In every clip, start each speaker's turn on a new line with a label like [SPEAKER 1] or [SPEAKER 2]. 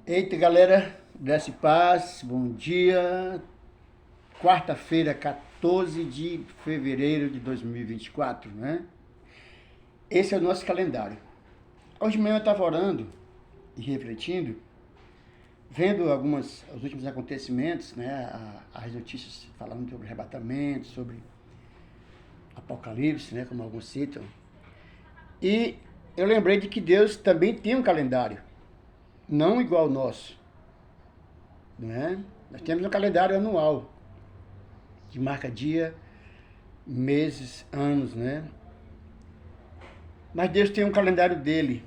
[SPEAKER 1] Eita, galera, graça e paz, bom dia. Quarta-feira, 14 de fevereiro de 2024, né? Esse é o nosso calendário. Hoje de manhã eu estava orando e refletindo, vendo os últimos acontecimentos, né? As notícias falando sobre arrebatamento, sobre apocalipse, né? Como alguns citam. E eu lembrei de que Deus também tem um calendário, não igual ao nosso, né? Nós temos um calendário anual, que marca dia, meses, anos, né? Mas Deus tem um calendário dele.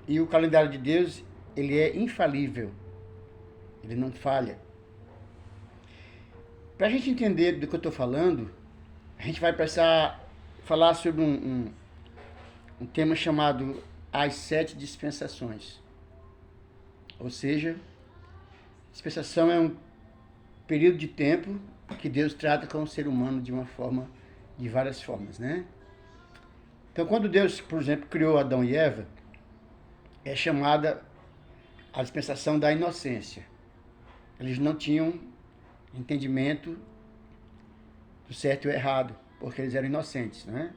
[SPEAKER 1] E o calendário de Deus, ele é infalível. Ele não falha. Para a gente entender do que eu estou falando, a gente vai precisar falar sobre um tema chamado As Sete Dispensações. Ou seja, dispensação é um período de tempo que Deus trata com o ser humano de várias formas, né? Então, quando Deus, por exemplo, criou Adão e Eva, é chamada a dispensação da inocência. Eles não tinham entendimento do certo e do errado, porque eles eram inocentes, né?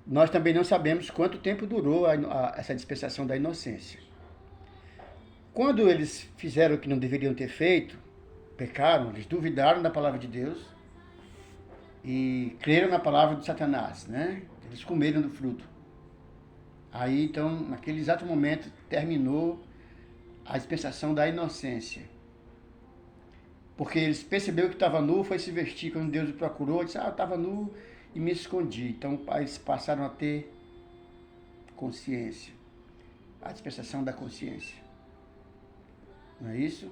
[SPEAKER 1] Nós também não sabemos quanto tempo durou essa dispensação da inocência. Quando eles fizeram o que não deveriam ter feito, pecaram, eles duvidaram da palavra de Deus e creram na palavra de Satanás, né? Eles comeram do fruto. Aí, então, naquele exato momento, terminou a dispensação da inocência. Porque eles perceberam que estava nu, foi se vestir. Quando Deus o procurou, disse, eu estava nu e me escondi. Então, eles passaram a ter consciência. A dispensação da consciência. Não é isso?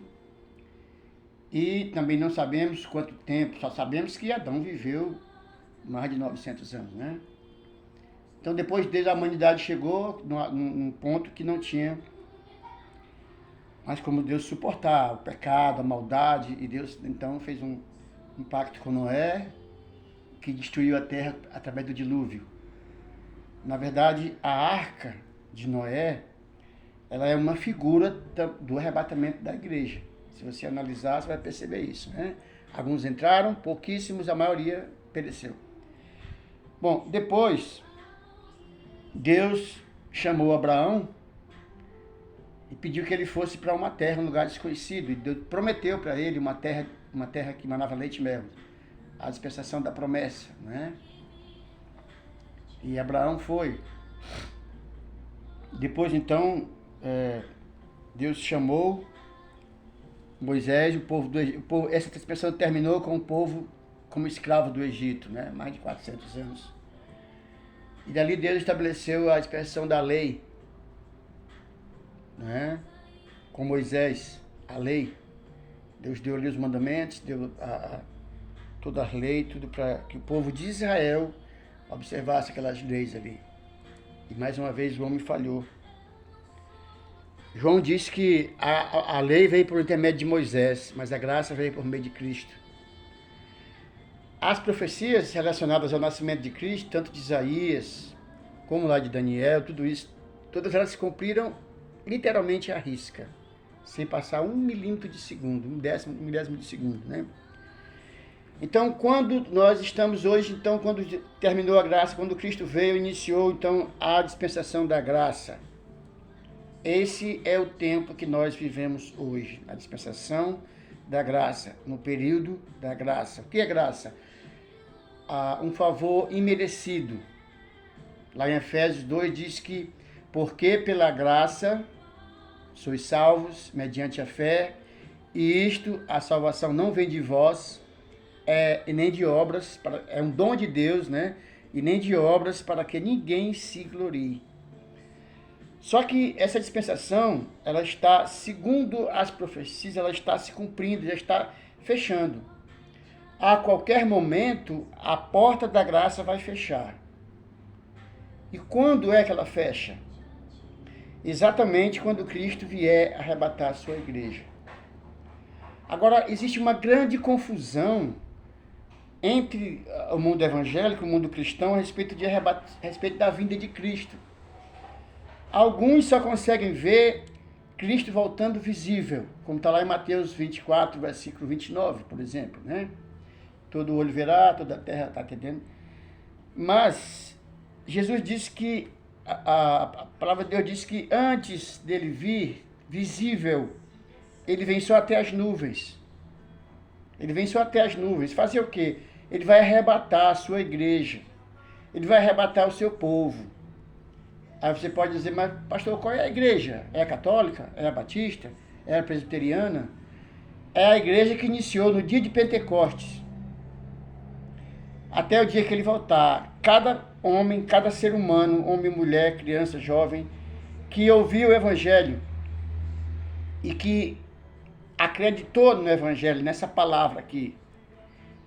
[SPEAKER 1] E também não sabemos quanto tempo, só sabemos que Adão viveu mais de 900 anos, né? Então, depois dele, a humanidade chegou num ponto que não tinha mais como Deus suportar o pecado, a maldade, e Deus então fez um pacto com Noé, que destruiu a terra através do dilúvio. Na verdade, a arca de Noé, ela é uma figura do arrebatamento da igreja. Se você analisar, você vai perceber isso, né? Alguns entraram, pouquíssimos, a maioria pereceu. Bom, depois, Deus chamou Abraão e pediu que ele fosse para uma terra, um lugar desconhecido. E Deus prometeu para ele uma terra que manava leite e mel. A dispensação da promessa, né? E Abraão foi. Depois, então, Deus chamou Moisés, essa dispensação terminou com o povo como escravo do Egito, né? Mais de 400 anos. E dali Deus estabeleceu a dispensação da lei, né? Com Moisés, a lei. Deus deu ali os mandamentos, deu toda a lei, tudo para que o povo de Israel observasse aquelas leis ali. E mais uma vez o homem falhou. João disse que a lei veio por intermédio de Moisés, mas a graça veio por meio de Cristo. As profecias relacionadas ao nascimento de Cristo, tanto de Isaías como lá de Daniel, tudo isso, todas elas se cumpriram literalmente à risca, sem passar um milímetro de segundo, um milésimo de segundo, né? Então, quando nós estamos hoje, então, quando terminou a graça, quando Cristo veio, iniciou, então, a dispensação da graça. Esse é o tempo que nós vivemos hoje, a dispensação da graça, no período da graça. O que é graça? Um favor imerecido. Lá em Efésios 2 diz que, porque pela graça sois salvos mediante a fé, e isto, a salvação não vem de vós, e nem de obras, é um dom de Deus, né? E nem de obras para que ninguém se glorie. Só que essa dispensação, ela está, segundo as profecias, ela está se cumprindo, já está fechando. A qualquer momento, a porta da graça vai fechar. E quando é que ela fecha? Exatamente quando Cristo vier arrebatar a sua igreja. Agora, existe uma grande confusão entre o mundo evangélico e o mundo cristão a respeito da vinda de Cristo. Alguns só conseguem ver Cristo voltando visível, como está lá em Mateus 24, versículo 29, por exemplo, né? Todo olho verá, toda a terra está entendendo. Mas Jesus disse que, a palavra de Deus diz que antes dele vir visível, ele vem só até as nuvens. Ele vem só até as nuvens. Fazer o quê? Ele vai arrebatar a sua igreja. Ele vai arrebatar o seu povo. Aí você pode dizer, mas pastor, qual é a igreja? É a católica? É a batista? É a presbiteriana? É a igreja que iniciou no dia de Pentecostes. Até o dia que ele voltar. Cada homem, cada ser humano, homem, mulher, criança, jovem, que ouviu o evangelho e que acreditou no evangelho, nessa palavra aqui,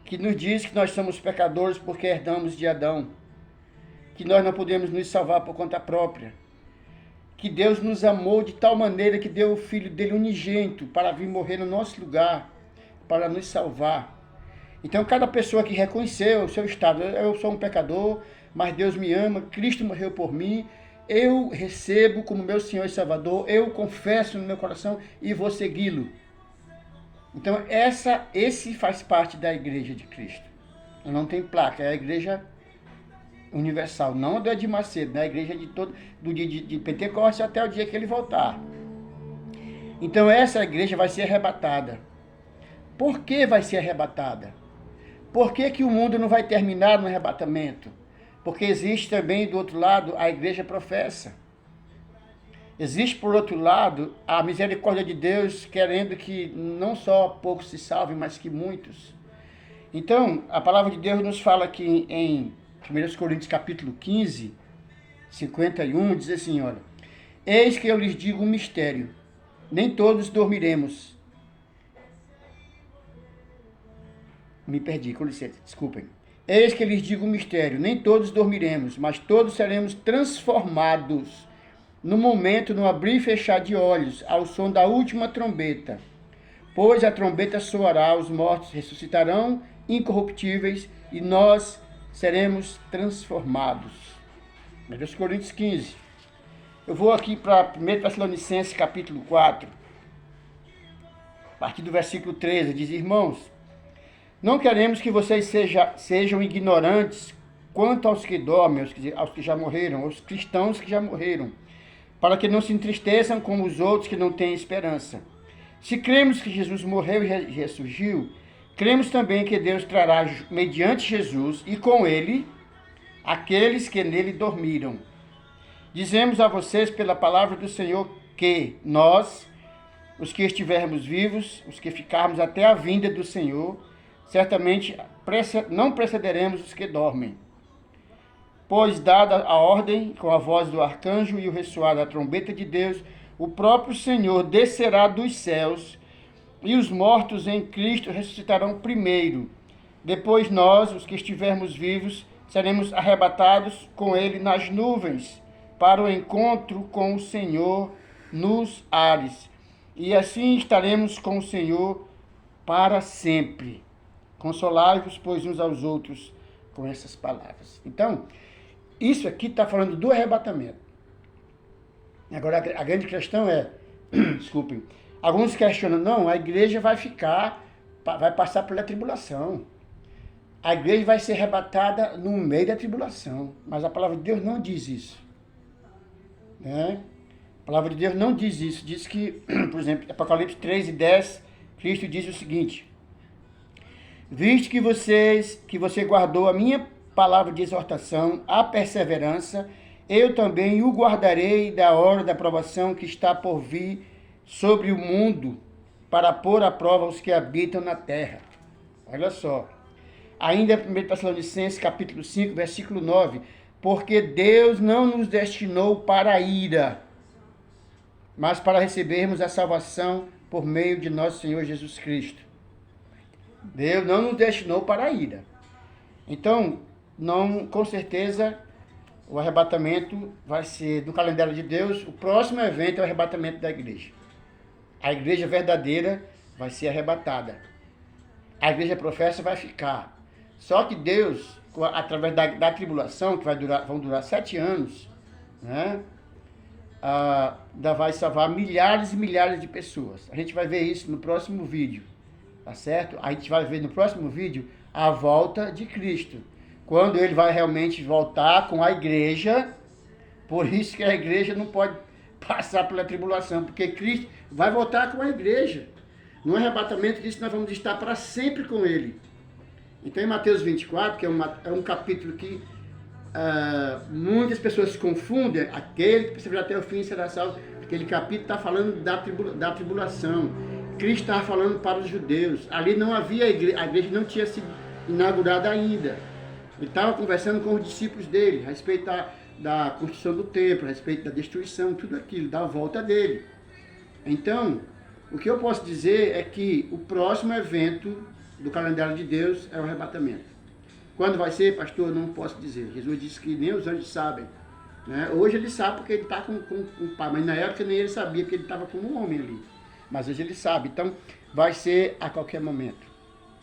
[SPEAKER 1] que nos diz que nós somos pecadores porque herdamos de Adão, que nós não podemos nos salvar por conta própria, que Deus nos amou de tal maneira que deu o Filho dele unigênito para vir morrer no nosso lugar, para nos salvar. Então, cada pessoa que reconheceu o seu estado, eu sou um pecador, mas Deus me ama, Cristo morreu por mim, eu recebo como meu Senhor e Salvador, eu confesso no meu coração e vou segui-lo. Então, esse faz parte da igreja de Cristo. Não tem placa, é a igreja universal, não da de Macedo, né? A igreja do dia de Pentecostes até o dia que ele voltar. Então, essa igreja vai ser arrebatada. Por que vai ser arrebatada? Por que o mundo não vai terminar no arrebatamento? Porque existe também, do outro lado, a igreja professa. Existe, por outro lado, a misericórdia de Deus, querendo que não só poucos se salvem, mas que muitos. Então, a palavra de Deus nos fala aqui em 1 Coríntios capítulo 15, 51, diz assim, olha: eis que eu lhes digo um mistério, nem todos dormiremos. Me perdi, com licença, desculpem. Eis que lhes digo um mistério, nem todos dormiremos, mas todos seremos transformados no momento, no abrir e fechar de olhos, ao som da última trombeta. Pois a trombeta soará, os mortos ressuscitarão incorruptíveis e nós seremos transformados. 1 Coríntios 15. Eu vou aqui para 1 Tessalonicenses capítulo 4, a partir do versículo 13, diz: irmãos, não queremos que vocês sejam ignorantes quanto aos que dormem, aos que já morreram, aos cristãos que já morreram, para que não se entristeçam como os outros que não têm esperança. Se cremos que Jesus morreu e ressurgiu, cremos também que Deus trará, mediante Jesus e com ele, aqueles que nele dormiram. Dizemos a vocês pela palavra do Senhor que nós, os que estivermos vivos, os que ficarmos até a vinda do Senhor, certamente não precederemos os que dormem. Pois, dada a ordem, com a voz do arcanjo e o ressoar da trombeta de Deus, o próprio Senhor descerá dos céus, e os mortos em Cristo ressuscitarão primeiro. Depois nós, os que estivermos vivos, seremos arrebatados com ele nas nuvens, para o encontro com o Senhor nos ares. E assim estaremos com o Senhor para sempre. Consolai-vos, pois, uns aos outros com essas palavras. Então, isso aqui está falando do arrebatamento. Agora, a grande questão é, desculpem, alguns questionam, não, a igreja vai passar pela tribulação. A igreja vai ser arrebatada no meio da tribulação. Mas a palavra de Deus não diz isso. Né? A palavra de Deus não diz isso. Diz que, por exemplo, Apocalipse 3:10, Cristo diz o seguinte: visto que você guardou a minha palavra de exortação, a perseverança, eu também o guardarei da hora da provação que está por vir sobre o mundo, para pôr à prova os que habitam na terra. Olha só. Ainda 1 Tessalonicenses capítulo 5, versículo 9. Porque Deus não nos destinou para a ira, mas para recebermos a salvação por meio de nosso Senhor Jesus Cristo. Deus não nos destinou para a ira. Então, não, com certeza, o arrebatamento vai ser, no calendário de Deus, o próximo evento é o arrebatamento da igreja. A igreja verdadeira vai ser arrebatada. A igreja professa vai ficar. Só que Deus, através da tribulação, que vão durar 7 anos, né? vai salvar milhares e milhares de pessoas. A gente vai ver isso no próximo vídeo, tá certo? A gente vai ver no próximo vídeo a volta de Cristo, quando ele vai realmente voltar com a igreja. Por isso que a igreja não pode passar pela tribulação, porque Cristo vai voltar com a igreja. No arrebatamento disso nós vamos estar para sempre com ele. Então em Mateus 24, que é um capítulo que muitas pessoas se confundem, aquele que perseverar até o fim será salvo. Aquele capítulo está falando da tribulação. Cristo estava falando para os judeus. Ali não havia igreja, a igreja não tinha sido inaugurada ainda. Ele estava conversando com os discípulos dele a respeito da construção do templo, a respeito da destruição, tudo aquilo, da volta dele. Então, o que eu posso dizer é que o próximo evento do calendário de Deus é o arrebatamento. Quando vai ser, pastor, não posso dizer. Jesus disse que nem os anjos sabem. Né? Hoje ele sabe porque ele está com o Pai, mas na época nem ele sabia, porque ele estava como um homem ali. Mas hoje ele sabe. Então, vai ser a qualquer momento.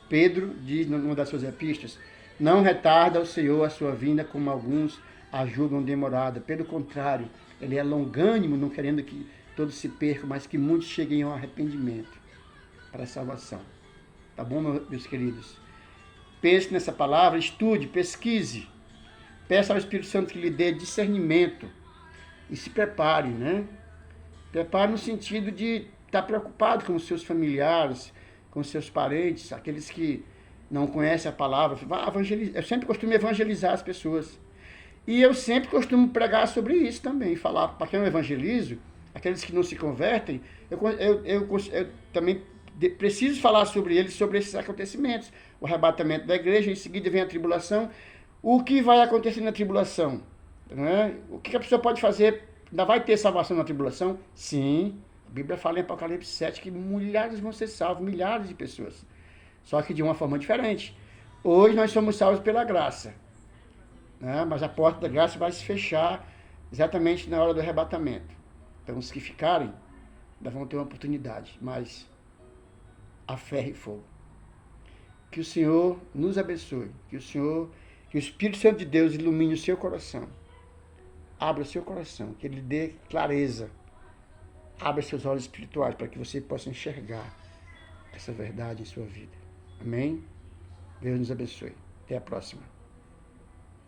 [SPEAKER 1] Pedro diz numa das suas epístolas: não retarda o Senhor a sua vinda, como alguns a julgam demorada. Pelo contrário, ele é longânimo, não querendo que todos se percam, mas que muitos cheguem ao arrependimento para a salvação. Tá bom, meus queridos? Pense nessa palavra, estude, pesquise. Peça ao Espírito Santo que lhe dê discernimento e se prepare, né? Prepare no sentido de estar preocupado com os seus familiares, com os seus parentes, aqueles que não conhecem a palavra. Eu sempre costumo evangelizar as pessoas. E eu sempre costumo pregar sobre isso também, falar para quem eu evangelizo, aqueles que não se convertem, eu também preciso falar sobre eles, sobre esses acontecimentos. O arrebatamento da igreja, em seguida vem a tribulação. O que vai acontecer na tribulação? Né? O que a pessoa pode fazer? Ainda vai ter salvação na tribulação? Sim. A Bíblia fala em Apocalipse 7 que milhares vão ser salvos, milhares de pessoas. Só que de uma forma diferente. Hoje nós somos salvos pela graça. Né? Mas a porta da graça vai se fechar exatamente na hora do arrebatamento. Então os que ficarem ainda vão ter uma oportunidade. Mas a ferro e fogo. Que o Senhor nos abençoe. Que o Espírito Santo de Deus ilumine o seu coração. Abra o seu coração. Que Ele dê clareza. Abra seus olhos espirituais para que você possa enxergar essa verdade em sua vida. Amém? Deus nos abençoe. Até a próxima.